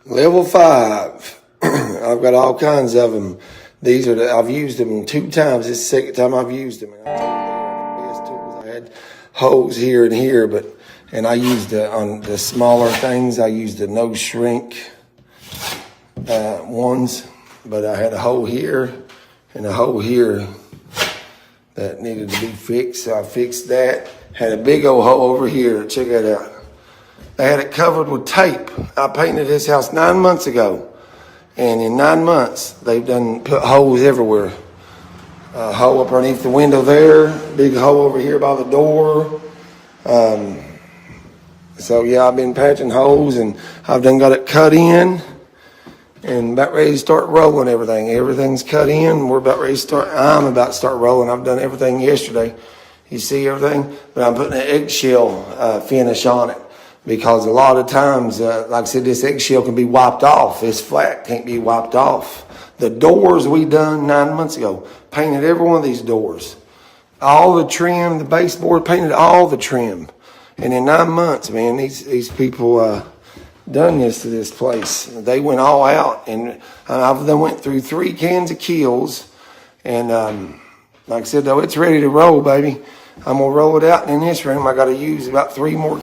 Level 5. I've got all kinds of them. These are I've used them 2 times. This is the second time I've used them. And I the best tools. I had holes here and here, and I used on the smaller things. I used the no shrink ones, but I had a hole here and a hole here that needed to be fixed. So I fixed that. Had a big old hole over here. Check that out. They had it covered with tape. I painted this house 9 months ago. And in 9 months, they've put holes everywhere. A hole up underneath the window there. Big hole over here by the door. So yeah, I've been patching holes, and I've got it cut in. And about ready to start rolling everything. Everything's cut in. I'm about to start rolling. I've done everything yesterday. You see everything? But I'm putting an eggshell finish on it. Because a lot of times, like I said, this eggshell can be wiped off. It's flat, can't be wiped off. The doors we done 9 months ago, painted every one of these doors. All the trim, the baseboard, painted all the trim. And in 9 months, man, these people done this to this place. They went all out, and I've then went through 3 cans of Kilz. And like I said, though, it's ready to roll, baby. I'm going to roll it out in this room. I got to use about 3 more